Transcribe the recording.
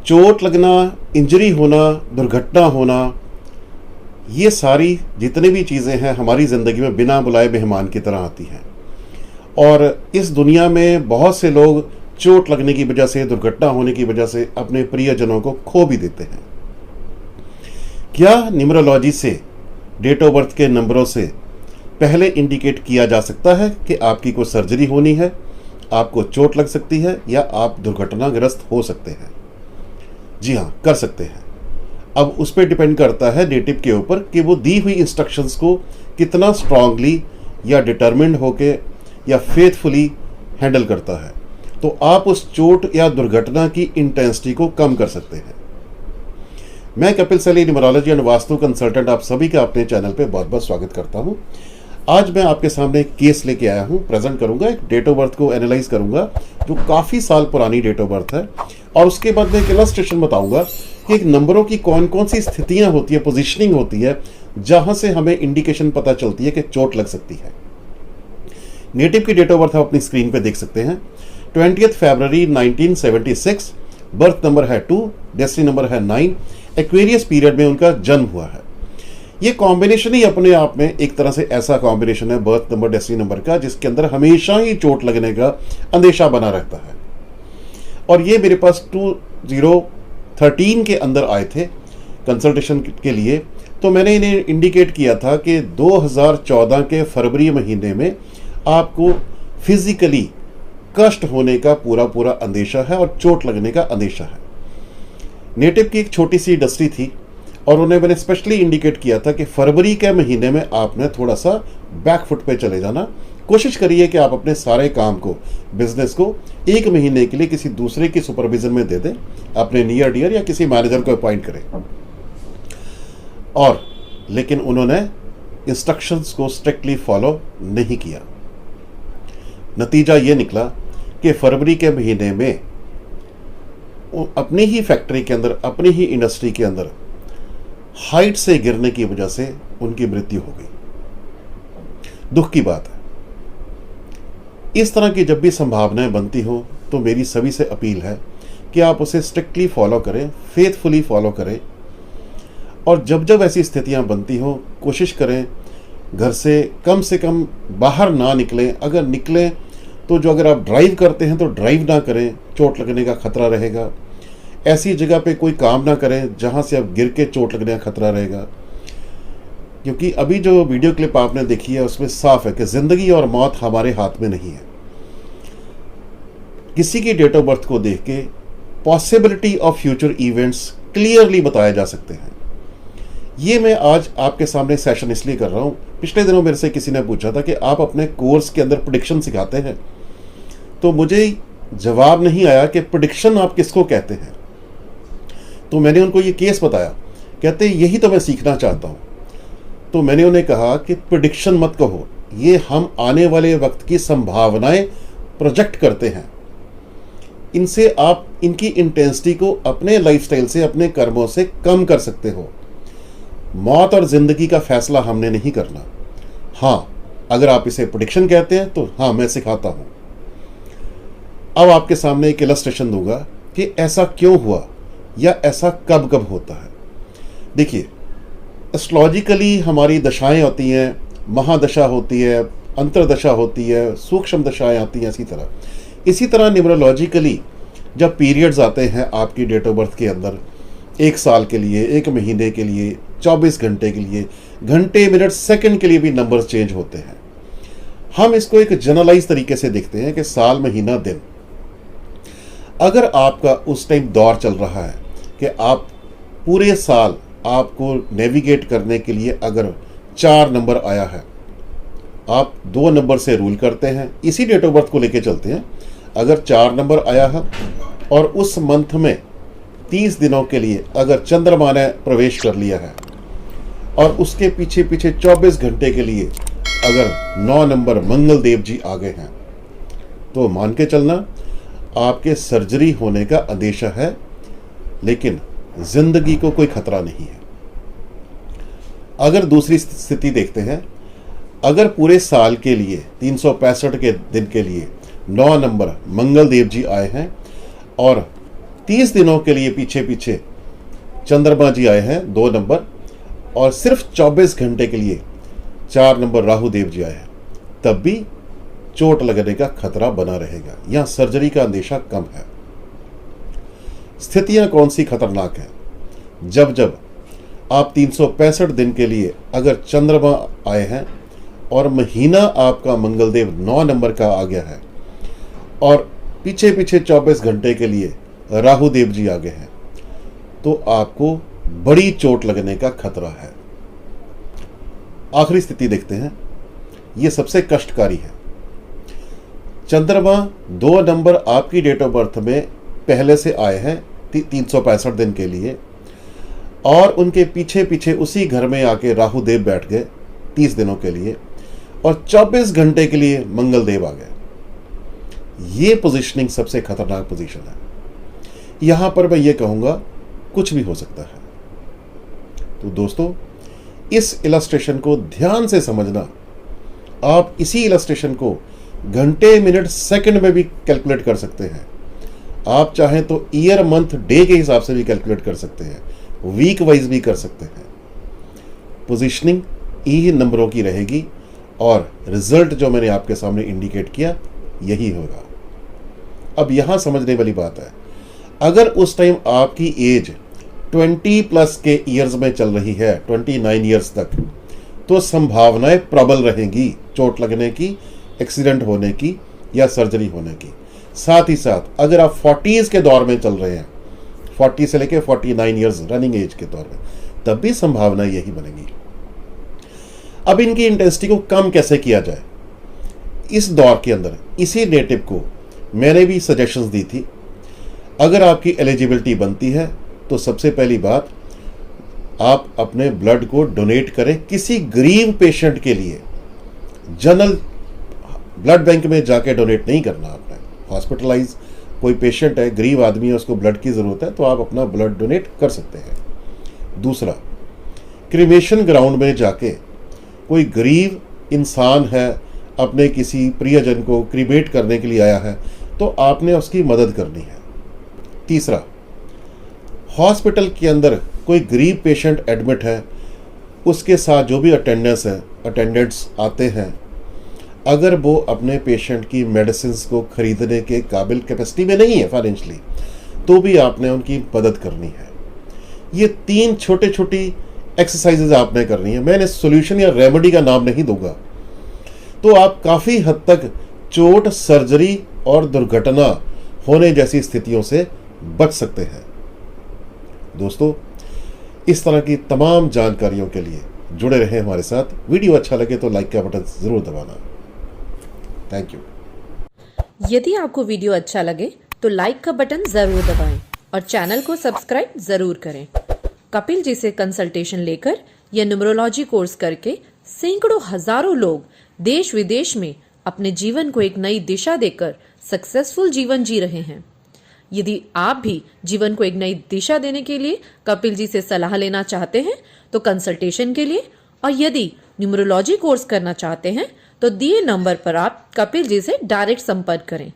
चोट लगना, इंजरी होना, दुर्घटना होना, ये सारी जितनी भी चीज़ें हैं हमारी ज़िंदगी में बिना बुलाए मेहमान की तरह आती हैं। और इस दुनिया में बहुत से लोग चोट लगने की वजह से, दुर्घटना होने की वजह से अपने प्रियजनों को खो भी देते हैं। क्या न्यूमरोलॉजी से, डेट ऑफ बर्थ के नंबरों से पहले इंडिकेट किया जा सकता है कि आपकी कोई सर्जरी होनी है, आपको चोट लग सकती है या आप दुर्घटनाग्रस्त हो सकते हैं? जी हाँ, कर सकते हैं। अब उस पर डिपेंड करता है नेटिव के ऊपर कि वो दी हुई इंस्ट्रक्शंस को कितना स्ट्रांगली या डिटर्मिन्ड होके या फेथफुली हैंडल करता है। तो आप उस चोट या दुर्घटना की इंटेंसिटी को कम कर सकते हैं। मैं कपिल सैली, न्यूमरोलॉजी एंड वास्तु कंसल्टेंट, आप सभी का अपने चैनल पे बहुत बहुत स्वागत करता हूं। आज मैं आपके सामने एक केस लेके आया हूं, प्रेजेंट करूंगा, एक डेट ऑफ बर्थ को एनालाइज करूंगा जो काफ़ी साल पुरानी डेट ऑफ बर्थ है, और उसके बाद मैं एक इलस्ट्रेशन बताऊंगा कि एक नंबरों की कौन कौन सी स्थितियां होती है, पोजिशनिंग होती है, जहां से हमें इंडिकेशन पता चलती है कि चोट लग सकती है। नेटिव की डेट ऑफ बर्थ आप अपनी स्क्रीन पे देख सकते हैं। 20 फरवरी 1976, बर्थ नंबर है 2, डेस्टिनी नंबर है 9, एक्वेरियस पीरियड में उनका जन्म हुआ है। ये कॉम्बिनेशन ही अपने आप में एक तरह से ऐसा कॉम्बिनेशन है बर्थ नंबर, डेस्टिनी नंबर का, जिसके अंदर हमेशा ही चोट लगने का अंदेशा बना रहता है। और ये मेरे पास 2013 के अंदर आए थे कंसल्टेशन के लिए। तो मैंने इन्हें इंडिकेट किया था कि 2014 के फरवरी महीने में आपको फिजिकली कष्ट होने का पूरा अंदेशा है और चोट लगने का अंदेशा है। नेटिव की एक छोटी सी इंडस्ट्री थी और उन्हें मैंने स्पेशली इंडिकेट किया था कि फरवरी के महीने में आपने थोड़ा सा बैकफुट पे चले जाना। कोशिश करिए कि आप अपने सारे काम को, बिजनेस को 1 महीने के लिए किसी दूसरे की सुपरविजन में दे दें, अपने नियर डियर या किसी मैनेजर को अपॉइंट करें। और लेकिन उन्होंने इंस्ट्रक्शंस को स्ट्रिक्टली फॉलो नहीं किया। नतीजा ये निकला कि फरवरी के महीने में अपनी ही फैक्ट्री के अंदर, अपनी ही इंडस्ट्री के अंदर हाइट से गिरने की वजह से उनकी मृत्यु हो गई। दुख की बात है। इस तरह की जब भी संभावनाएं बनती हो तो मेरी सभी से अपील है कि आप उसे स्ट्रिक्टली फॉलो करें, फेथफुली फॉलो करें। और जब जब ऐसी स्थितियां बनती हो, कोशिश करें घर से कम बाहर ना निकलें। अगर निकलें तो जो, अगर आप ड्राइव करते हैं तो ड्राइव ना करें, चोट लगने का खतरा रहेगा। ऐसी जगह पे कोई काम ना करें जहां से आप गिर के चोट लगने का खतरा रहेगा। क्योंकि अभी जो वीडियो क्लिप आपने देखी है उसमें साफ है कि जिंदगी और मौत हमारे हाथ में नहीं है। किसी की डेट ऑफ बर्थ को देख के possibility of future events clearly बताए जा सकते हैं। ये मैं आज आपके सामने सेशन इसलिए कर रहा हूं, पिछले दिनों मेरे से किसी ने पूछा था कि आप अपने कोर्स के अंदर प्रेडिक्शन सिखाते हैं, तो मुझे जवाब नहीं आया कि प्रेडिक्शन आप किसको कहते हैं। तो मैंने उनको ये केस बताया, कहते यही तो मैं सीखना चाहता हूँ। तो मैंने उन्हें कहा कि प्रेडिक्शन मत कहो, ये हम आने वाले वक्त की संभावनाएं प्रोजेक्ट करते हैं। इनसे आप इनकी इंटेंसिटी को अपने लाइफस्टाइल से, अपने कर्मों से कम कर सकते हो। मौत और जिंदगी का फैसला हमने नहीं करना। हाँ, अगर आप इसे प्रेडिक्शन कहते हैं तो हाँ, मैं सिखाता हूं। अब आपके सामने एक इलस्ट्रेशन दूंगा कि ऐसा क्यों हुआ या ऐसा कब कब होता है। देखिए, एस्ट्रोलॉजिकली हमारी दशाएं होती हैं, महादशा होती है, अंतरदशा होती है, सूक्ष्म दशाएं आती हैं। इसी तरह न्यूमरोलॉजिकली जब पीरियड्स आते हैं आपकी डेट ऑफ बर्थ के अंदर, 1 साल के लिए, 1 महीने के लिए, 24 घंटे के लिए, घंटे, मिनट, सेकंड के लिए भी नंबर्स चेंज होते हैं। हम इसको एक जनरलाइज तरीके से देखते हैं कि साल, महीना, दिन। अगर आपका उस टाइम दौर चल रहा है कि आप पूरे साल, आपको नेविगेट करने के लिए अगर 4 नंबर आया है, आप 2 नंबर से रूल करते हैं, इसी डेट ऑफ बर्थ को लेके चलते हैं। अगर 4 नंबर आया है और उस मंथ में 30 दिनों के लिए अगर चंद्रमा ने प्रवेश कर लिया है और उसके पीछे 24 घंटे के लिए अगर 9 नंबर मंगल देव जी आ गए हैं, तो मान के चलना आपके सर्जरी होने का अंदेशा है, लेकिन जिंदगी को कोई खतरा नहीं है। अगर दूसरी स्थिति देखते हैं, अगर पूरे साल के लिए 365 के दिन के लिए 9 नंबर मंगल देव जी आए हैं और 30 दिनों के लिए पीछे पीछे चंद्रमा जी आए हैं 2 नंबर, और सिर्फ 24 घंटे के लिए 4 नंबर राहु देव जी आए हैं, तब भी चोट लगने का खतरा बना रहेगा। यहां सर्जरी का अंदेशा कम है। स्थितियां कौन सी खतरनाक है? जब जब आप 365 दिन के लिए अगर चंद्रमा आए हैं और महीना आपका मंगलदेव 9 नंबर का आ गया है और पीछे पीछे 24 घंटे के लिए राहु देव जी आ गए हैं, तो आपको बड़ी चोट लगने का खतरा है। आखिरी स्थिति देखते हैं, यह सबसे कष्टकारी है। चंद्रमा 2 नंबर आपकी डेट ऑफ बर्थ में पहले से आए हैं 365 दिन के लिए, और उनके पीछे पीछे उसी घर में आके राहु देव बैठ गए 30 दिनों के लिए, और 24 घंटे के लिए मंगल देव आ गए। ये पोजीशनिंग सबसे खतरनाक पोजीशन है। यहां पर मैं ये कहूंगा कुछ भी हो सकता है। तो दोस्तों, इस इलस्ट्रेशन को ध्यान से समझना। आप इसी इलस्ट्रेशन को घंटे, मिनट, सेकंड में भी कैलकुलेट कर सकते हैं। आप चाहें तो ईयर, मंथ, डे के हिसाब से भी कैलकुलेट कर सकते हैं, वीक वाइज भी कर सकते हैं। पोजीशनिंग ई नंबरों की रहेगी और रिजल्ट जो मैंने आपके सामने इंडिकेट किया यही होगा। अब यहां समझने वाली बात है, अगर उस टाइम आपकी एज 20 प्लस के ईयर्स में चल रही है, 29 ईयर्स तक, तो संभावनाएं प्रबल रहेंगी चोट लगने की, एक्सीडेंट होने की या सर्जरी होने की। साथ ही साथ अगर आप 40s के दौर में चल रहे हैं, 40 से लेकर 49 ईयर्स रनिंग एज के दौर में, तब भी संभावना यही बनेगी। अब इनकी इंटेंसिटी को कम कैसे किया जाए? इस दौर के अंदर इसी नेटिव को मैंने भी सजेशंस दी थी। अगर आपकी एलिजिबिलिटी बनती है तो सबसे पहली बात, आप अपने ब्लड को डोनेट करें किसी गरीब पेशेंट के लिए। जनरल ब्लड बैंक में जाके डोनेट नहीं करना आपने। हॉस्पिटलाइज कोई पेशेंट है, गरीब आदमी है, उसको ब्लड की ज़रूरत है, तो आप अपना ब्लड डोनेट कर सकते हैं। दूसरा, क्रिमेशन ग्राउंड में जाके कोई गरीब इंसान है, अपने किसी प्रियजन को क्रिमेट करने के लिए आया है, तो आपने उसकी मदद करनी है। तीसरा, हॉस्पिटल के अंदर कोई गरीब पेशेंट एडमिट है, उसके साथ जो भी अटेंडेंट्स आते हैं, अगर वो अपने पेशेंट की मेडिसिन को खरीदने के काबिल कैपेसिटी में नहीं है फाइनेंशियली, तो भी आपने उनकी मदद करनी है। ये 3 छोटे छोटी एक्सरसाइजेज आपने करनी है। मैंने सॉल्यूशन या रेमेडी का नाम नहीं दूंगा, तो आप काफ़ी हद तक चोट, सर्जरी और दुर्घटना होने जैसी स्थितियों से बच सकते हैं। दोस्तों, इस तरह की तमाम जानकारियों के लिए जुड़े रहें हमारे साथ। वीडियो अच्छा लगे तो लाइक का बटन ज़रूर दबाना। Thank you. यदि आपको वीडियो अच्छा लगे तो लाइक का बटन जरूर दबाएं और चैनल को सब्सक्राइब जरूर करें। कपिल जी से कंसल्टेशन लेकर या न्यूमरोलॉजी कोर्स करके सैकड़ों हजारों लोग देश विदेश में अपने जीवन को एक नई दिशा देकर सक्सेसफुल जीवन जी रहे हैं। यदि आप भी जीवन को एक नई दिशा देने के लिए कपिल जी से सलाह लेना चाहते हैं तो कंसल्टेशन के लिए, और यदि न्यूमरोलॉजी कोर्स करना चाहते हैं तो दिए नंबर पर आप कपिल जी से डायरेक्ट संपर्क करें।